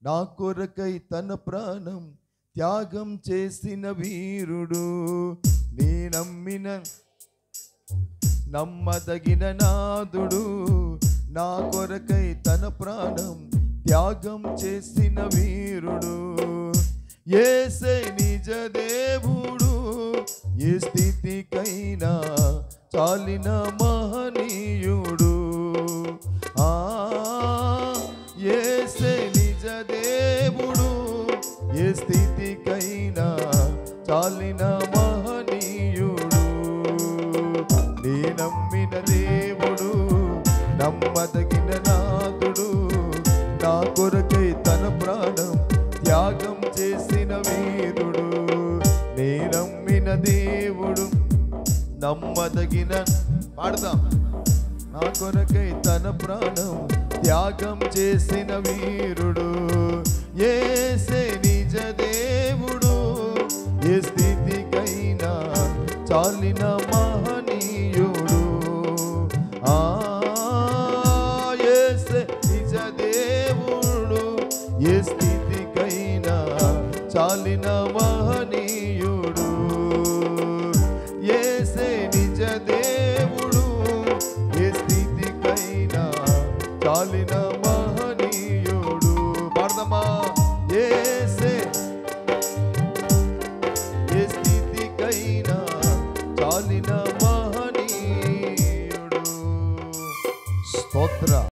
నా కొరకై తన ప్రాణం త్యాగం చేసిన వీరుడు. నీ నమ్మదగిన నాదుడు, నా కొరకై తన ప్రాణం త్యాగం చేసిన వీరుడు. యేసే నిజ దేవుడు, ఏ స్థితికైనా చాలిన మహనీయుడు. యేసే నిజ దేవుడు, ఏ స్థితికైనా చాలిన మహనీయుడు. నీ నమ్మిన దేవుడు, నమ్మదగిన నాదుడు, నా కొరకై తన ప్రాణం త్యాగం చేసిన వీరుడు. నీ నమ్మిన దేవుడు, నమ్మదగిన పాడదాం, నా కొరకై తన ప్రాణం త్యాగం చేసిన వీరుడు. యేసే నిజ దేవుడు, ఏ స్థితికైనా చాలిన